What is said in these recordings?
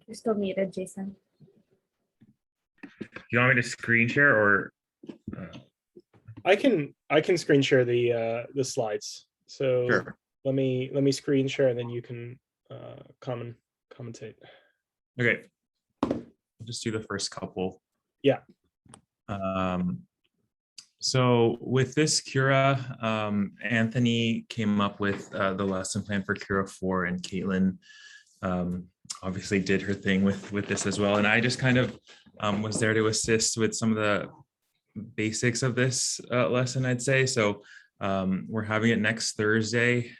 You're still muted, Jason. Do you want me to screen share or? I can screen share the slides. So Sure. let me screen share and then you can commentate. Okay. I'll just do the first couple. Yeah. So with this Cura, Anthony came up with the lesson plan for Cura 4, and Caitlin obviously did her thing with this as well. And I just kind of was there to assist with some of the basics of this lesson, I'd say. So we're having it next Thursday,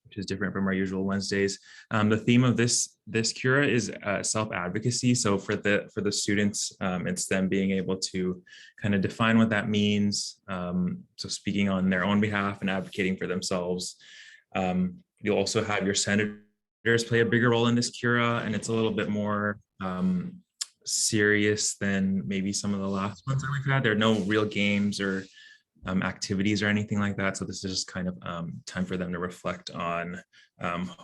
which is different from our usual Wednesdays. The theme of this Cura is self-advocacy. So for the students, it's them being able to kind of define what that means. So speaking on their own behalf and advocating for themselves. You'll also have your senators play a bigger role in this Cura, and it's a little bit more serious than maybe some of the last ones that we've had. There are no real games or activities or anything like that. So this is just kind of time for them to reflect on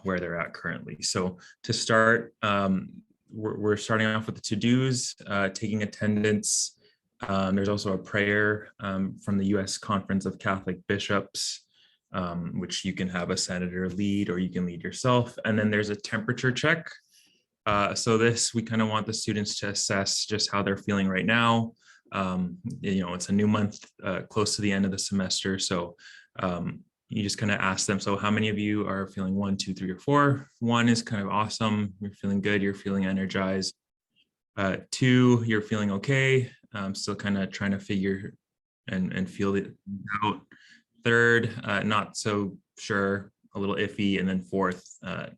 where they're at currently. So to start, we're starting off with the to-dos, taking attendance. There's also a prayer from the U.S. Conference of Catholic Bishops, which you can have a senator lead or you can lead yourself. And then there's a temperature check. So this, we kind of want the students to assess just how they're feeling right now. It's a new month, close to the end of the semester. So you just kind of ask them, so how many of you are feeling 1, 2, 3, or 4? 1 is kind of awesome. You're feeling good. You're feeling energized. 2, you're feeling okay. Still kind of trying to figure and feel it out. 3rd, not so sure, a little iffy. And then 4th,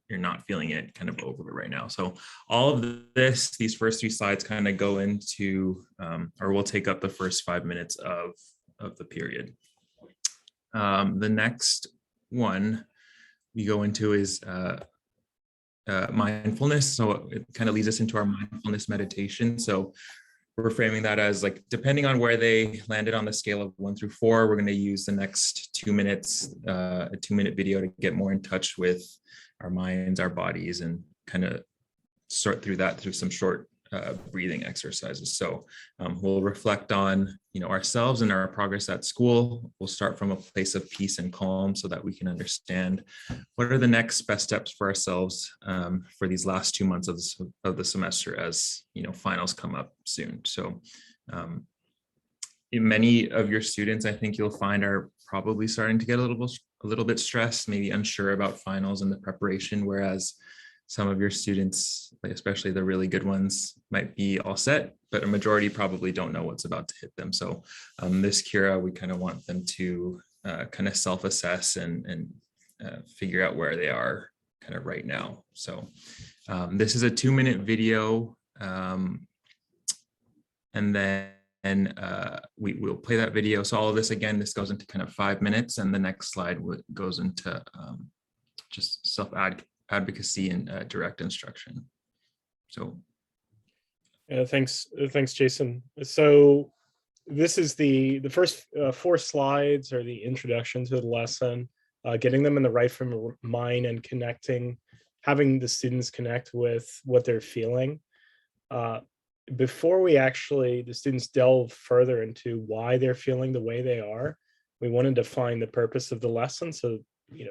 you're not feeling it, kind of over it right now. So all of these first 3 slides kind of go into, or we'll take up the first 5 minutes of the period. The next one we go into is mindfulness. So it kind of leads us into our mindfulness meditation. So we're framing that as like, depending on where they landed on the scale of 1 through 4, we're going to use the next 2 minutes, a 2-minute video to get more in touch with our minds, our bodies, and kind of sort through that through some short breathing exercises. So we'll reflect on, ourselves and our progress at school. We'll start from a place of peace and calm so that we can understand what are the next best steps for ourselves for these last 2 months of the semester, as finals come up soon. So many of your students, I think you'll find, are probably starting to get a little bit stressed, maybe unsure about finals and the preparation, whereas some of your students, especially the really good ones, might be all set, but a majority probably don't know what's about to hit them. So this Cura, we kind of want them to kind of self-assess and figure out where they are kind of right now. So this is a 2-minute video, and then we'll play that video. So all of this, again, this goes into kind of 5 minutes, and the next slide goes into just self-advocacy and direct instruction. So yeah, thanks Jason. So this is the first 4 slides are the introduction to the lesson, getting them in the right frame of mind and having the students connect with what they're feeling. Before the students delve further into why they're feeling the way they are, we want to define the purpose of the lesson. So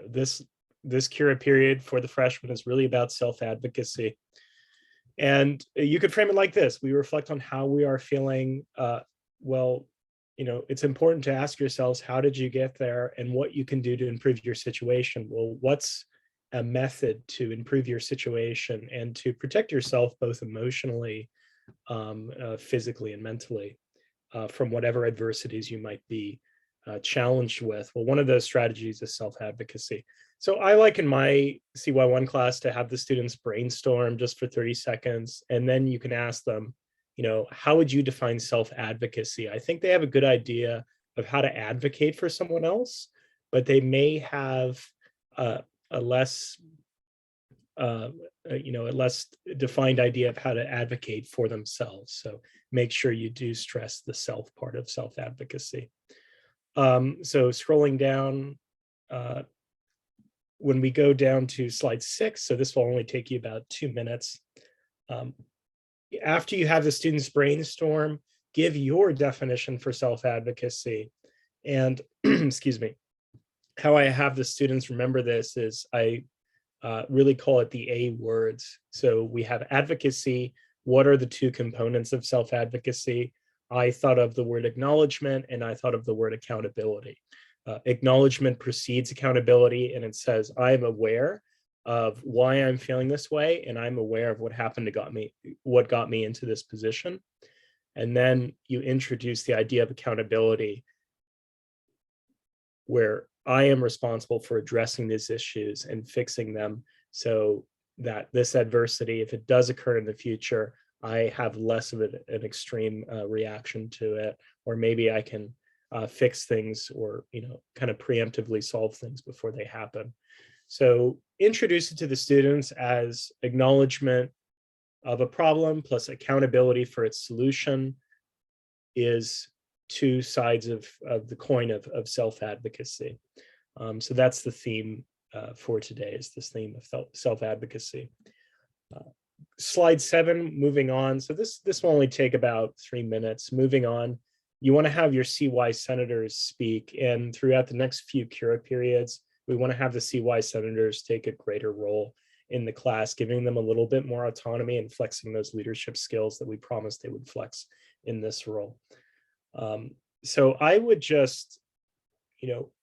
this Cura period for the freshmen is really about self-advocacy. And you could frame it like this: we reflect on how we are feeling. It's important to ask yourselves, how did you get there and what you can do to improve your situation? Well, what's a method to improve your situation and to protect yourself both emotionally, physically, and mentally from whatever adversities you might be challenged with? Well, one of those strategies is self-advocacy. So I like in my CY1 class to have the students brainstorm just for 30 seconds, and then you can ask them, how would you define self-advocacy? I think they have a good idea of how to advocate for someone else, but they may have a less defined idea of how to advocate for themselves. So make sure you do stress the self part of self-advocacy. So scrolling down, when we go down to slide 6, so this will only take you about 2 minutes. After you have the students brainstorm, give your definition for self-advocacy. And excuse me, how I have the students remember this is I really call it the A words. So we have advocacy. What are the two components of self-advocacy? I thought of the word acknowledgement and I thought of the word accountability. Acknowledgement precedes accountability, and it says, I'm aware of why I'm feeling this way, and I'm aware of what happened to what got me into this position. And then you introduce the idea of accountability, where I am responsible for addressing these issues and fixing them so that this adversity, if it does occur in the future, I have less of an extreme reaction to it, or maybe I can fix things, or kind of preemptively solve things before they happen. So introduce it to the students as acknowledgement of a problem plus accountability for its solution is two sides of the coin of self-advocacy. So that's the theme for today, is this theme of self-advocacy. Slide 7, moving on. So this will only take about 3 minutes. Moving on, you want to have your CY senators speak, and throughout the next few Cura periods, we want to have the CY senators take a greater role in the class, giving them a little bit more autonomy and flexing those leadership skills that we promised they would flex in this role. So I would just,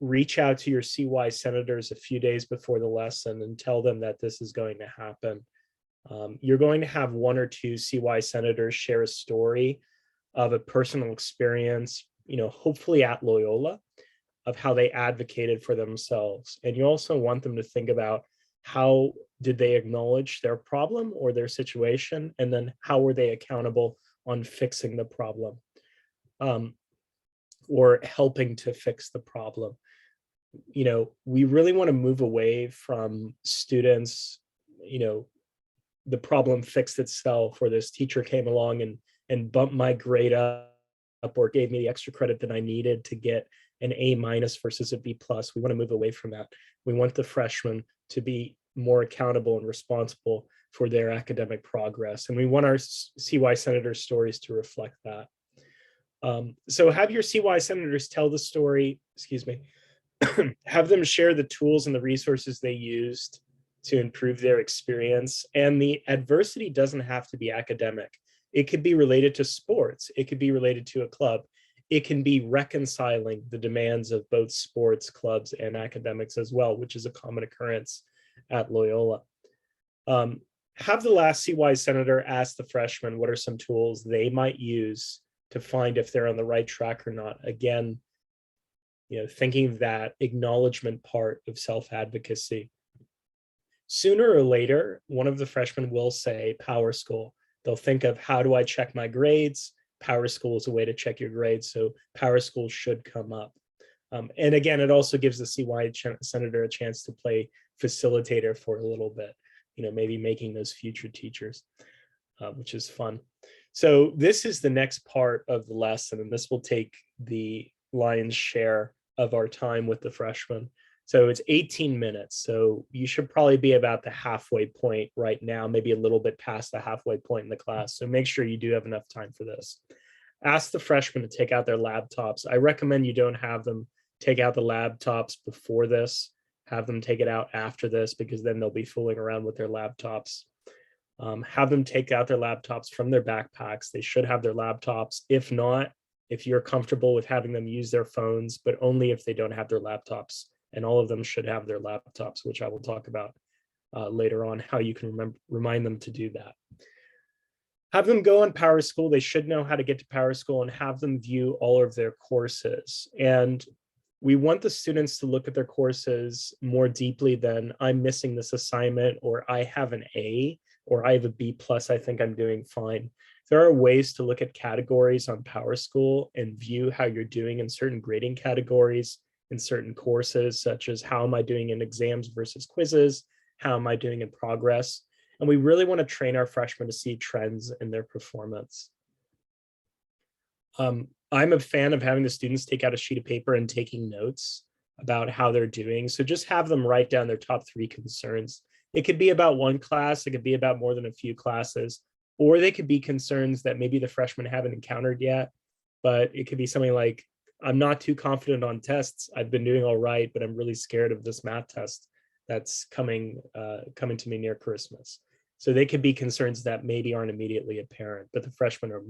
reach out to your CY senators a few days before the lesson and tell them that this is going to happen. You're going to have 1 or 2 CY senators share a story of a personal experience, hopefully at Loyola, of how they advocated for themselves. And you also want them to think about how did they acknowledge their problem or their situation, and then how were they accountable on fixing the problem, or helping to fix the problem. We really want to move away from students, the problem fixed itself, or this teacher came along and bumped my grade up or gave me the extra credit that I needed to get an A- versus a B+. We want to move away from that. We want the freshmen to be more accountable and responsible for their academic progress. And we want our CY senator stories to reflect that. So have your CY senators tell the story, have them share the tools and the resources they used to improve their experience. And the adversity doesn't have to be academic. It could be related to sports. It could be related to a club. It can be reconciling the demands of both sports, clubs, and academics as well, which is a common occurrence at Loyola. Have the last CY senator ask the freshmen what are some tools they might use to find if they're on the right track or not. Again, thinking that acknowledgement part of self-advocacy. Sooner or later, one of the freshmen will say Power School. They'll think of, how do I check my grades? Power School is a way to check your grades, so Power School should come up. And again, it also gives the CY senator a chance to play facilitator for a little bit, maybe making those future teachers, which is fun. So this is the next part of the lesson, and this will take the lion's share of our time with the freshmen. So it's 18 minutes. So you should probably be about the halfway point right now, maybe a little bit past the halfway point in the class. So make sure you do have enough time for this. Ask the freshmen to take out their laptops. I recommend you don't have them take out the laptops before this. Have them take it out after this, because then they'll be fooling around with their laptops. Have them take out their laptops from their backpacks. They should have their laptops. If not, if you're comfortable with having them use their phones, but only if they don't have their laptops. And all of them should have their laptops, which I will talk about later on, how you can remind them to do that. Have them go on Power School. They should know how to get to Power School, and have them view all of their courses. And we want the students to look at their courses more deeply than I'm missing this assignment, or I have an A, or I have a B+, I think I'm doing fine. There are ways to look at categories on Power School and view how you're doing in certain grading categories in certain courses, such as how am I doing in exams versus quizzes? How am I doing in progress? And we really want to train our freshmen to see trends in their performance. I'm a fan of having the students take out a sheet of paper and taking notes. about how they're doing. So just have them write down their top 3 concerns. It could be about one class, it could be about more than a few classes, or they could be concerns that maybe the freshmen haven't encountered yet. But it could be something like, I'm not too confident on tests. I've been doing all right, but I'm really scared of this math test that's coming to me near Christmas. So they could be concerns that maybe aren't immediately apparent, but the freshmen are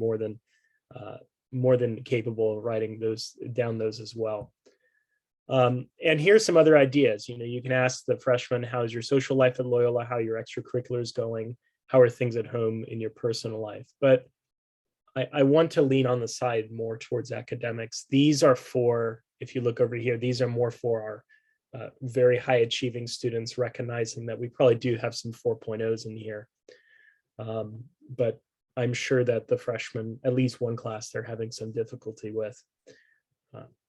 more than capable of writing those as well. And here's some other ideas. You can ask the freshmen, how's your social life at Loyola? How are your extracurriculars going? How are things at home in your personal life? But I want to lean on the side more towards academics. These are for, if you look over here, these are more for our very high achieving students, recognizing that we probably do have some 4.0s in here. But I'm sure that the freshmen, at least one class, they're having some difficulty with.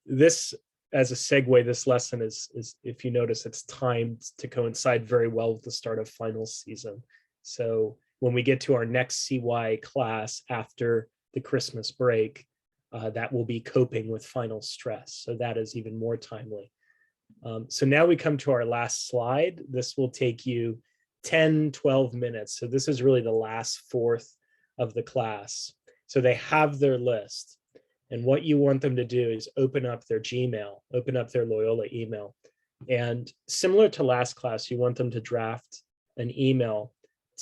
This, as a segue, this lesson is, if you notice, it's timed to coincide very well with the start of final season. So when we get to our next CY class after the Christmas break, that will be coping with final stress. So that is even more timely. So now we come to our last slide. This will take you 10, 12 minutes. So this is really the last fourth of the class. So they have their list. And what you want them to do is open up their Gmail, open up their Loyola email. And similar to last class, you want them to draft an email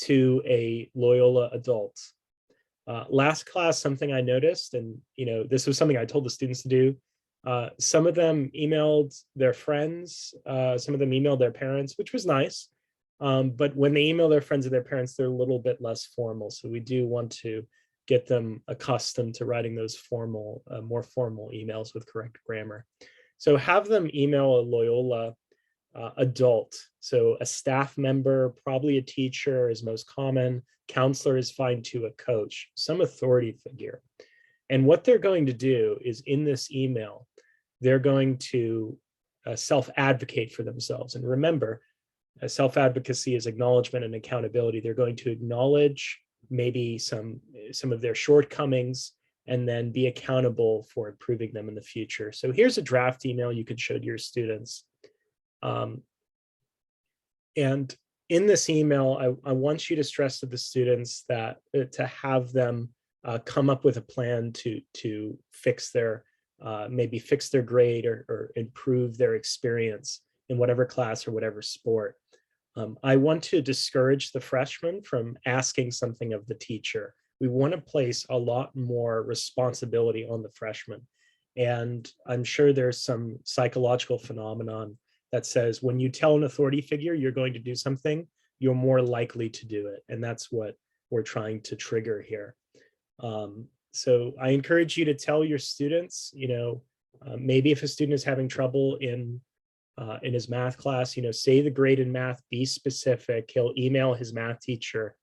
to a Loyola adult. Last class, something I noticed, and this was something I told the students to do. Some of them emailed their friends, some of them emailed their parents, which was nice. But when they email their friends or their parents, they're a little bit less formal. So we do want to get them accustomed to writing those formal, more formal emails with correct grammar. So have them email a Loyola adult. So a staff member, probably a teacher is most common. Counselor is fine too, a coach, some authority figure. And what they're going to do is, in this email, they're going to self-advocate for themselves. And remember, self-advocacy is acknowledgement and accountability. They're going to acknowledge maybe some of their shortcomings and then be accountable for improving them in the future. So here's a draft email you could show to your students. And in this email, I want you to stress to the students that to have them come up with a plan to fix their, maybe fix their grade or improve their experience in whatever class or whatever sport. I want to discourage the freshmen from asking something of the teacher. We want to place a lot more responsibility on the freshmen. And I'm sure there's some psychological phenomenon that says when you tell an authority figure you're going to do something, you're more likely to do it. And that's what we're trying to trigger here. So I encourage you to tell your students, maybe if a student is having trouble in his math class, say the grade in math, be specific. He'll email his math teacher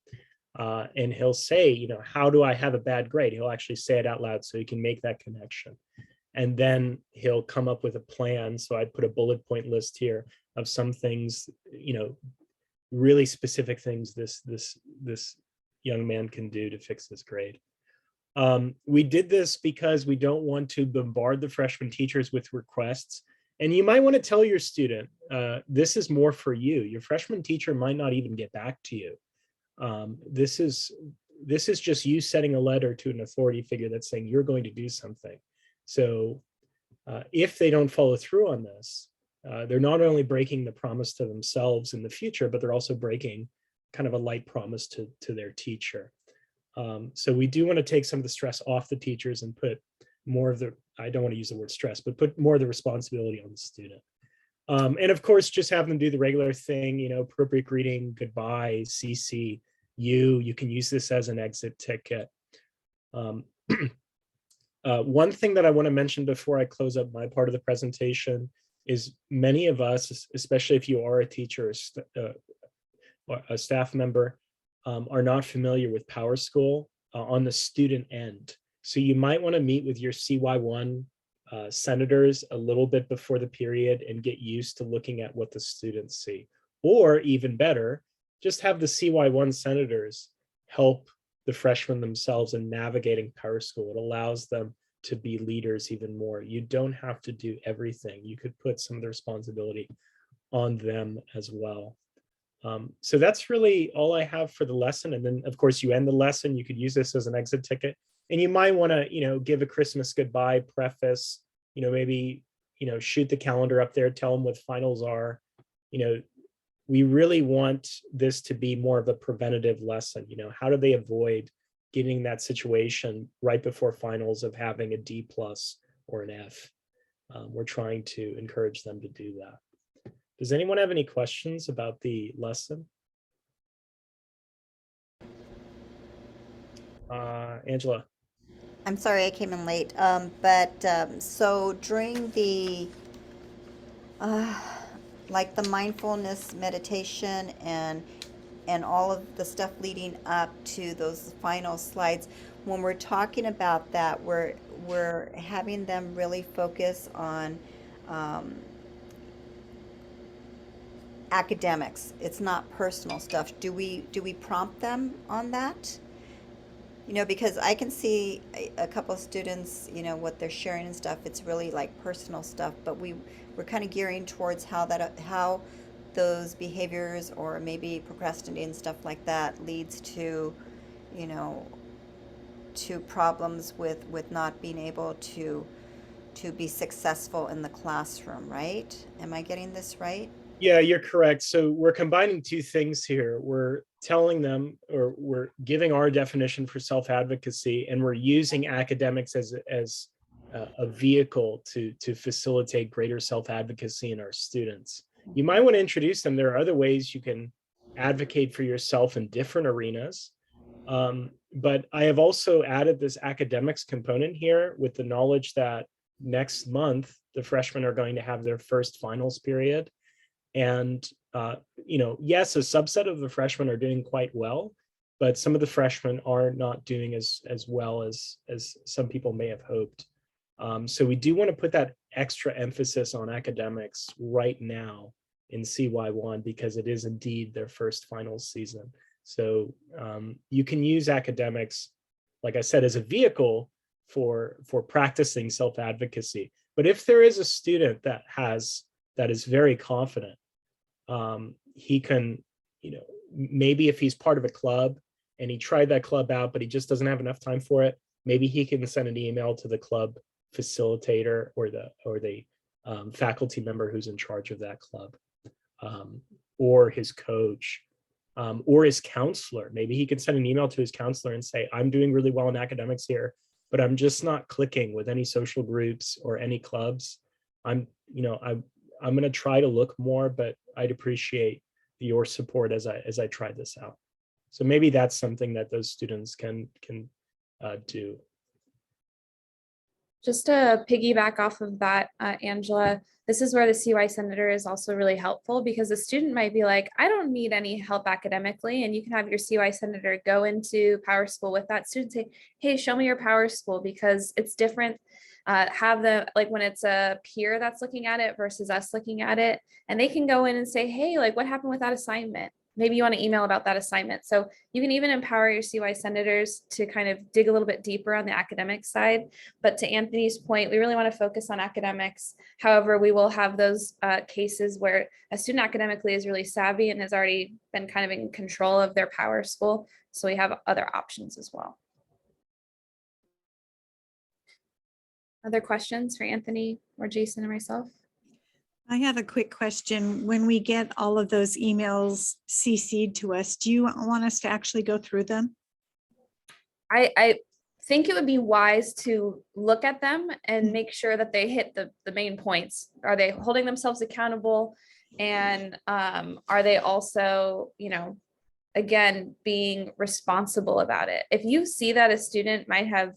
and he'll say, how do I have a bad grade? He'll actually say it out loud so he can make that connection. And then he'll come up with a plan. So I'd put a bullet point list here of some things, really specific things this young man can do to fix his grade. We did this because we don't want to bombard the freshman teachers with requests. And you might want to tell your student, this is more for you. Your freshman teacher might not even get back to you. This is just you sending a letter to an authority figure that's saying you're going to do something. So if they don't follow through on this, they're not only breaking the promise to themselves in the future, but they're also breaking kind of a light promise to their teacher. So we do want to take some of the stress off the teachers and put more of the, I don't want to use the word stress, but put more of the responsibility on the student. And of course, just have them do the regular thing, appropriate greeting, goodbye, CC, you can use this as an exit ticket. One thing that I want to mention before I close up my part of the presentation is many of us, especially if you are a teacher or a staff member, are not familiar with PowerSchool on the student end. So you might want to meet with your CY1 senators a little bit before the period and get used to looking at what the students see. Or even better, just have the CY1 senators help the freshmen themselves in navigating PowerSchool. It allows them to be leaders even more. You don't have to do everything. You could put some of the responsibility on them as well. So that's really all I have for the lesson. And then of course you end the lesson. You could use this as an exit ticket, and you might want to, give a Christmas goodbye preface, maybe, shoot the calendar up there, tell them what finals are. We really want this to be more of a preventative lesson. How do they avoid getting that situation right before finals of having a D+ or an F? We're trying to encourage them to do that. Does anyone have any questions about the lesson? Angela. I'm sorry I came in late, so during the like the mindfulness meditation and all of the stuff leading up to those final slides, when we're talking about that, we're having them really focus on academics. It's not personal stuff. Do we prompt them on that? Because I can see a couple of students, what they're sharing and stuff, it's really like personal stuff, but we're kind of gearing towards how those behaviors or maybe procrastinating and stuff like that leads to, to problems with not being able to be successful in the classroom, right? Am I getting this right? Yeah, you're correct. So we're combining two things here. We're telling them, or we're giving our definition for self-advocacy, and we're using academics as a vehicle to facilitate greater self-advocacy in our students. You might want to introduce them. There are other ways you can advocate for yourself in different arenas. But I have also added this academics component here with the knowledge that next month, the freshmen are going to have their first finals period. And, yes, a subset of the freshmen are doing quite well, but some of the freshmen are not doing as well as some people may have hoped. So we do want to put that extra emphasis on academics right now in CY1 because it is indeed their first finals season. So you can use academics, like I said, as a vehicle for practicing self-advocacy. But if there is a student that is very confident, he can, maybe if he's part of a club and he tried that club out, but he just doesn't have enough time for it, maybe he can send an email to the club facilitator or the faculty member who's in charge of that club, or his coach, or his counselor. Maybe he can send an email to his counselor and say, I'm doing really well in academics here, but I'm just not clicking with any social groups or any clubs. I'm going to try to look more, but I'd appreciate your support as I try this out. So maybe that's something that those students can do. Just to piggyback off of that, Angela, this is where the CY Senator is also really helpful, because the student might be like, I don't need any help academically. And you can have your CY Senator go into PowerSchool with that student, say, hey, show me your PowerSchool, because it's different. Have the, like when it's a peer that's looking at it versus us looking at it, and they can go in and say, hey, like what happened with that assignment? Maybe you want to email about that assignment. So you can even empower your CY Senators to kind of dig a little bit deeper on the academic side. But to Anthony's point, we really want to focus on academics. However, we will have those cases where a student academically is really savvy and has already been kind of in control of their PowerSchool. So we have other options as well. Other questions for Anthony or Jason and myself? I have a quick question. When we get all of those emails CC'd to us, do you want us to actually go through them? I think it would be wise to look at them and make sure that they hit the main points. Are they holding themselves accountable? And are they also, again, being responsible about it? If you see that a student might have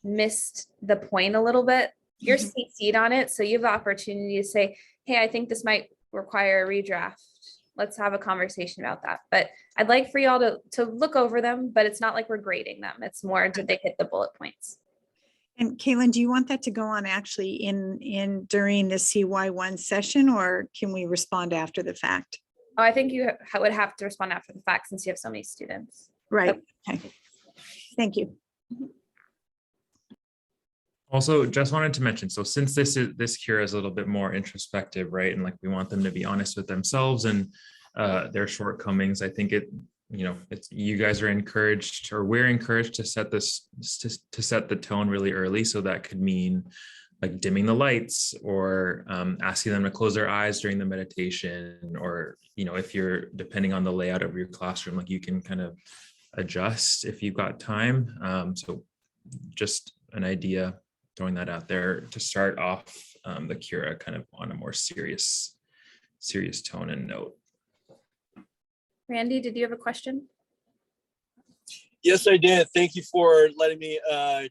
missed the point a little bit, you're CC'd on it. So you have the opportunity to say, hey, I think this might require a redraft. Let's have a conversation about that. But I'd like for y'all to look over them, but it's not like we're grading them. It's more, did they hit the bullet points? And Caitlin, do you want that to go on actually in during the CY1 session, or can we respond after the fact? Oh, I think you would have to respond after the fact since you have so many students. Right. Okay. Thank you. Also, just wanted to mention, so since this Cura is a little bit more introspective, right? And like we want them to be honest with themselves and their shortcomings, I think it's you guys are encouraged, or we're encouraged to set to set the tone really early. So that could mean like dimming the lights, or asking them to close their eyes during the meditation, or if you're depending on the layout of your classroom, like you can kind of adjust if you've got time. So just an idea, throwing that out there to start off the Cura kind of on a more serious tone and note. Randy, did you have a question? Yes, I did. Thank you for letting me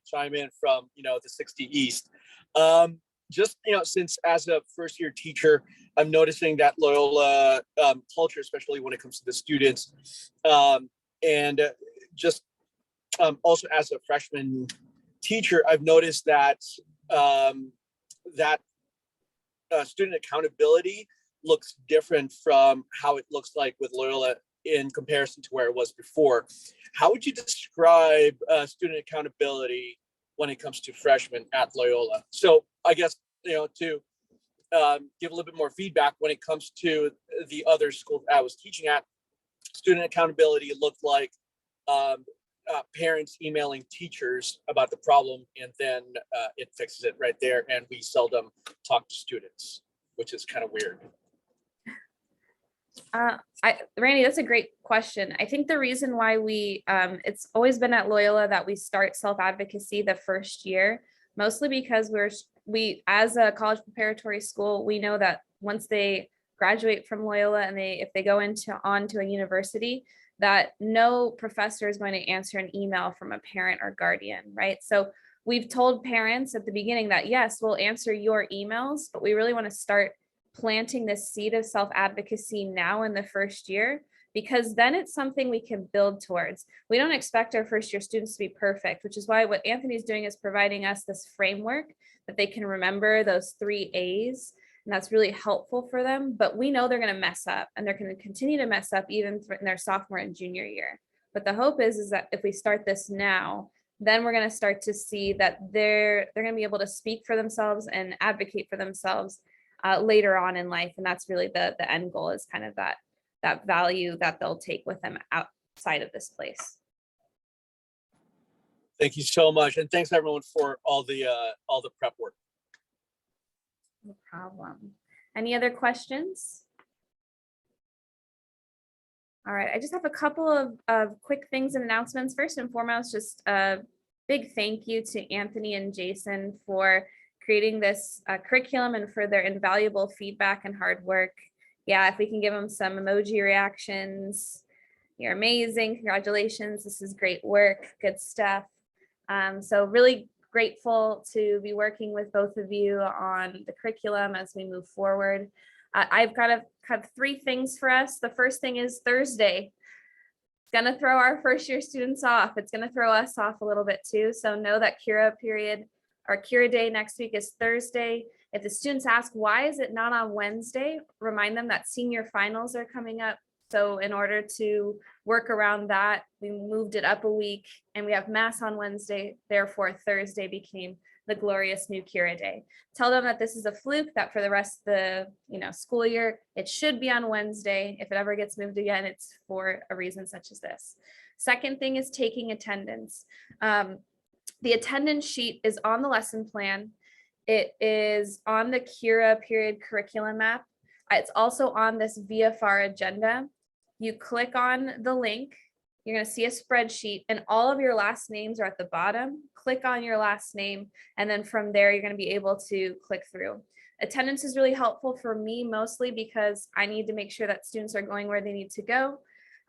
chime in from the 60 East. Just since as a first year teacher, I'm noticing that Loyola culture, especially when it comes to the students, and just also as a freshman teacher, I've noticed that student accountability looks different from how it looks like with Loyola in comparison to where it was before. How would you describe student accountability when it comes to freshmen at Loyola? So I guess, to give a little bit more feedback, when it comes to the other schools I was teaching at, student accountability looked like parents emailing teachers about the problem, and then it fixes it right there. And we seldom talk to students, which is kind of weird. Randy, that's a great question. I think the reason why it's always been at Loyola that we start self-advocacy the first year, mostly because we as a college preparatory school, we know that once they graduate from Loyola and if they go on to a university, that no professor is going to answer an email from a parent or guardian, right? So we've told parents at the beginning that yes, we'll answer your emails, but we really want to start planting this seed of self-advocacy now in the first year, because then it's something we can build towards. We don't expect our first year students to be perfect, which is why what Anthony's doing is providing us this framework that they can remember those 3 A's. And that's really helpful for them. But we know they're going to mess up, and they're going to continue to mess up even in their sophomore and junior year. But the hope is that if we start this now, then we're going to start to see that they're going to be able to speak for themselves and advocate for themselves later on in life. And that's really the end goal, is kind of that value that they'll take with them outside of this place. Thank you so much. And thanks everyone for all the prep work. No problem. Any other questions? All right, I just have a couple of quick things and announcements. First and foremost, just a big thank you to Anthony and Jason for creating this curriculum and for their invaluable feedback and hard work. Yeah, if we can give them some emoji reactions, you're amazing, congratulations, this is great work, good stuff. So really grateful to be working with both of you on the curriculum as we move forward. I've kind of have 3 things for us. The first thing is Thursday. It's going to throw our first year students off. It's going to throw us off a little bit too. So know that Cura period, our Cura day next week is Thursday. If the students ask, why is it not on Wednesday? Remind them that senior finals are coming up. So in order to work around that, we moved it up a week, and we have mass on Wednesday. Therefore, Thursday became the glorious new Cura day. Tell them that this is a fluke, that for the rest of the school year, it should be on Wednesday. If it ever gets moved again, it's for a reason such as this. Second thing is taking attendance. The attendance sheet is on the lesson plan. It is on the Cura period curriculum map. It's also on this VFR agenda. You click on the link, you're going to see a spreadsheet, and all of your last names are at the bottom. Click on your last name, and then from there, you're going to be able to click through. Attendance is really helpful for me, mostly because I need to make sure that students are going where they need to go.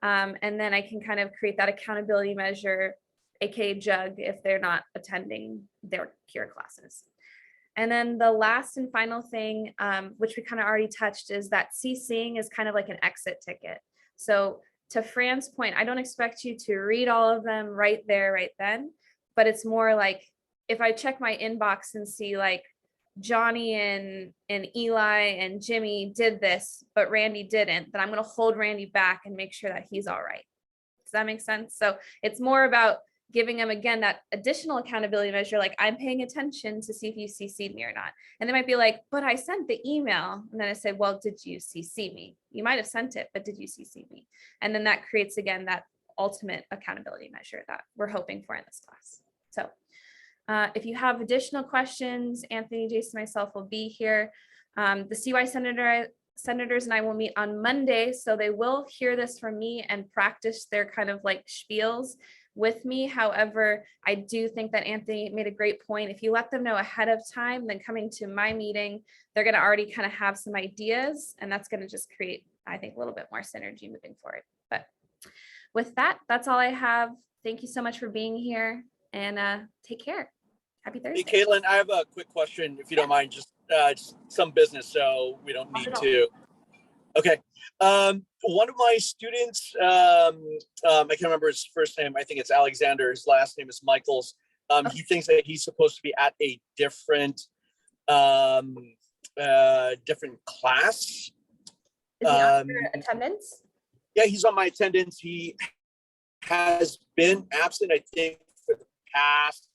And then I can kind of create that accountability measure, aka jug, if they're not attending their Cura classes. And then the last and final thing, which we kind of already touched, is that CCing is kind of like an exit ticket. So to Fran's point, I don't expect you to read all of them right there, right then, but it's more like if I check my inbox and see like Johnny and Eli and Jimmy did this, but Randy didn't, then I'm going to hold Randy back and make sure that he's all right. Does that make sense? So it's more about giving them again that additional accountability measure, like I'm paying attention to see if you CC'd me or not. And they might be like, but I sent the email. And then I say, well, did you CC me? You might have sent it, but did you CC me? And then that creates again that ultimate accountability measure that we're hoping for in this class. So if you have additional questions, Anthony, Jason, myself will be here. The CY senators and I will meet on Monday, so they will hear this from me and practice their kind of like spiels with me. However, I do think that Anthony made a great point. If you let them know ahead of time, then coming to my meeting, they're going to already kind of have some ideas, and that's going to just create, I think, a little bit more synergy moving forward. But with that, that's all I have. Thank you so much for being here, and take care. Happy Thursday. Hey, Caitlin, I have a quick question, if you don't mind, just some business, so we don't need to. Okay. One of my students, I can't remember his first name. I think it's Alexander. His last name is Michaels. He thinks that he's supposed to be at a different class. Is he on your attendance? Yeah, he's on my attendance. He has been absent, I think, for the past.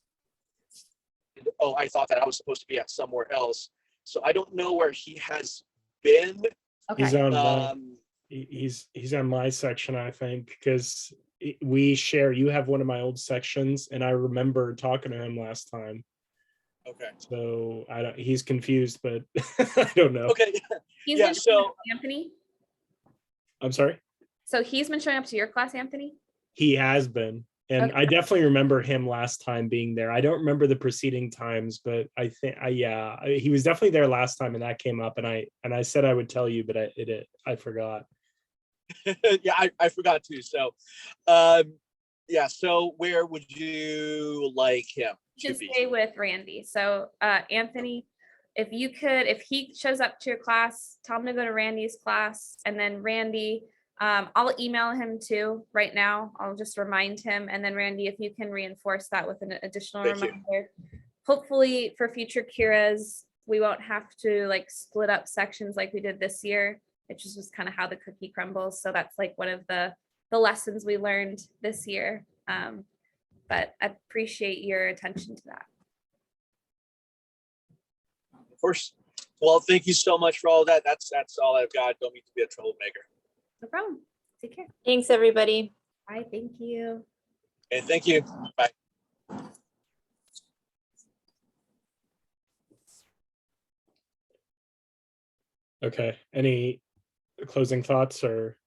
Oh, I thought that I was supposed to be at somewhere else. So I don't know where he has been. Okay. He's on my section, I think, because we share. You have one of my old sections, and I remember talking to him last time. Okay. So he's confused, but I don't know. Okay. He's yeah. been So Anthony. I'm sorry. So he's been showing up to your class, Anthony? He has been. And Okay. I definitely remember him last time being there. I don't remember the preceding times, but I think, he was definitely there last time, and that came up. And I said I would tell you, but I forgot. yeah, I forgot too. So, yeah. So where would you like him You to should be? stay with Randy. So Anthony, if he shows up to your class, tell him to go to Randy's class, and then Randy, I'll email him too right now. I'll just remind him, and then Randy, if you can reinforce that with an additional Thank you. reminder. Hopefully for future Curas, we won't have to like split up sections like we did this year. It just was kind of how the cookie crumbles. So that's like one of the lessons we learned this year. But I appreciate your attention to that. Of course. Well, thank you so much for all that. That's all I've got. Don't mean to be a troublemaker. No problem. Take care. Thanks, everybody. Bye. Thank you. Okay, thank you. Bye. Okay. Any closing thoughts or?